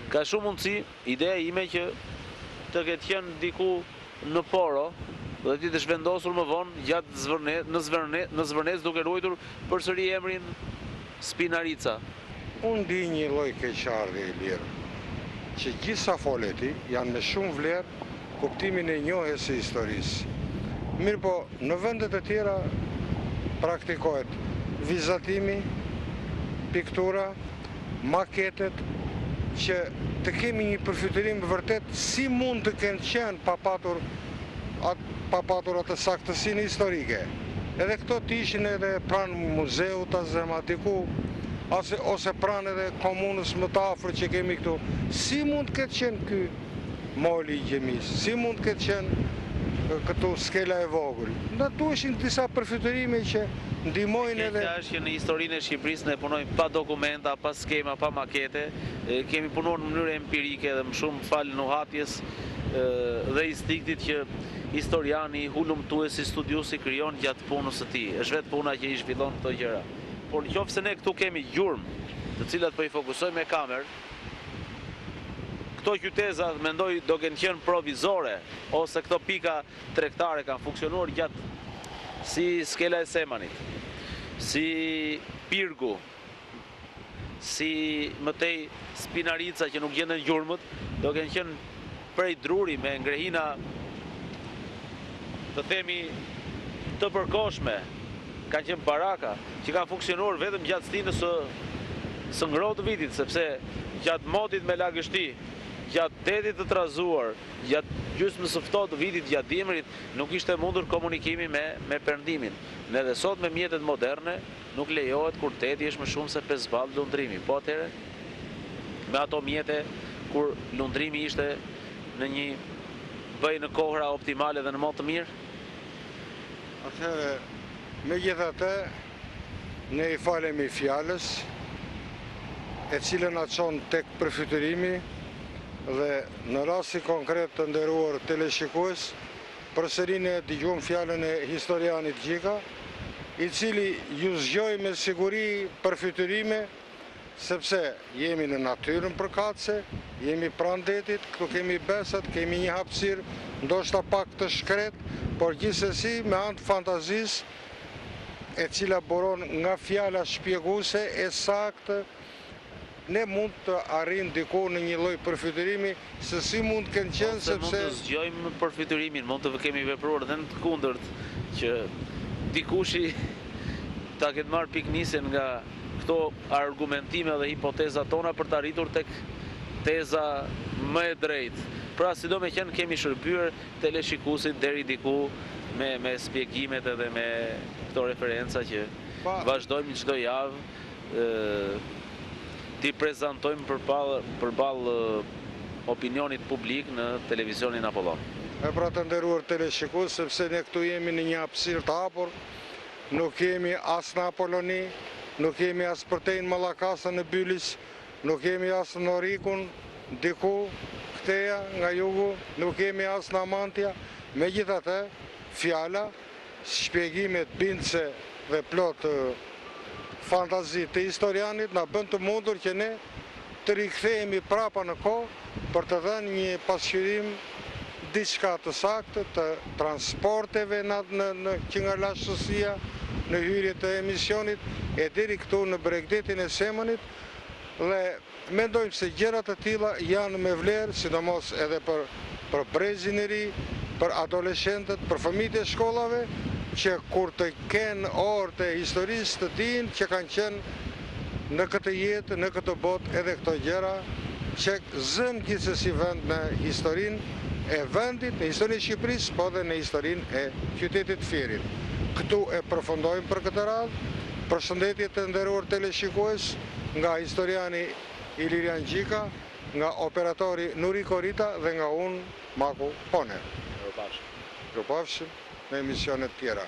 B: Ka shumë mundësi, ideja ime që të ketë qenë diku në Poro, dhe ti të shvendosur më vonë gjatë në Zvërnec, duke ruajtur përsëri emrin Spinarica.
A: Unë di një lloj keqardhje i lirë, që gjithsa foleti janë me shumë vlerë kuptimin e njohjes së historisë. Mirë po, në vendet e tjera praktikohet vizatimi, piktura, maketet, që të kemi një përfytyrim vërtet si mund të kenë qenë pa patur atë saktësinë historike. Edhe këto të ishin edhe pranë muzeut as dramatiku, ose pranë edhe komunës më të afër që kemi këtu. Si mund të ketë qenë ky moli i gjemisë? Si mund të ketë qenë këtu skela e vogël? Në tu ishin disa përfytyrime që ndihmojnë edhe...
B: Keqja është që në historinë e Shqipërisë ne punojmë pa dokumenta, pa skema, pa makete. Kemi punuar në mënyrë empirike dhe më shumë falë nuhatjes dhe instiktit që historiani, hulumtuesi, studiuesi krijon gjatë punës së tij. Është vetë puna që i zhvillon këto gjëra. Por nëse ne këtu kemi gjurmë, të cilat po i fokusojmë me kamerë, këto qyteza mendoj do kenë qenë provizore, ose këto pika tregtare kanë funksionuar gjatë si skela e Semanit, si Pirgu, si mëtej Spinarica që nuk gjenden gjurmët, do kenë qenë prej druri me ngrehina të themi të përkohshme, kanë qenë baraka që kanë funksionuar vetëm gjatë stinës së ngrohtë të vitit, sepse gjatë motit me lagështi, gjatë detit të trazuar, gjatë gjysmës së ftohtë të vitit, gjatë dimrit, nuk ishte mundur komunikimi me perëndimin. Ne dhe sot me mjetet moderne nuk lejohet kur deti është më shumë se 5 ballë lundrimi. Po atëherë me ato mjete kur lundrimi ishte në një bëj në kohra optimale dhe në mod të mirë.
A: Atëherë, megjithatë, ne i falemi fjalës, e cilën na çon tek përfytyrimi dhe në rasti konkret të nderuar teleshikues, përsëri ne dëgjojmë fjalën e historianit Gjika, i cili ju zgjoi me siguri përfytyrime, sepse jemi në natyrën përkatëse, jemi pranë detit, këtu kemi besat, kemi një hapësirë, ndoshta pak të shkret, por gjithsesi me anë të fantazisë, e cila buron nga fjala shpjeguese e saktë, ne mund të arrijmë diku në një lloj përfytyrimi se si mund të kenë qenë, sepse
B: mund të zgjojmë përfytyrimin, mund të kemi vepruar edhe në të kundërt, që dikushi ta ketë marrë piknisjen nga këto argumentime dhe hipoteza tona për të arritur tek teza më e drejtë. Pra, sido me qenë kemi shërbyer teleshikuesit deri diku me shpjegimet edhe me këto referenca që vazhdojmë çdo javë t'i prezantojmë përballë opinionit publik në televizionin Apollon.
A: E pra të nderuar teleshikues, sepse ne këtu jemi në një hapësirë të hapur, nuk kemi as në Apolloni, nuk kemi as përtejnë Mallakasën në Bylis, nuk kemi as në Orikun, diku, këteja, nga jugu, nuk kemi as në Amantja. Megjithatë, fjala, shpjegimet bindse dhe plot fantazi të historianit na bën të mundur që ne të rikthehemi prapa në kohë për të dhënë një pasqyrim diçka të saktë të transporteve që nga lashësia në hyrje të emisionit e deri këtu në Bregdetin e Semanit, dhe mendojmë se gjërat të tilla janë me vlerë, sidomos edhe për brezin e ri, për adoleshentët, për fëmijët e shkollave, që kur të kenë orë të historisë të dinë që kanë qenë në këtë jetë, në këtë botë edhe këto gjëra, që zënë gjithsesi vend në historinë e vendit, në historinë e Shqipërisë, po dhe në historinë e qytetit Fierit. Këtu e përfundojmë për këtë radhë. Përshëndetje të nderuar teleshikues nga historiani Ilirian Gjika, nga operatori Nuri Korita dhe nga unë, Maku Pone. Mirupafshim në emisionet tjera.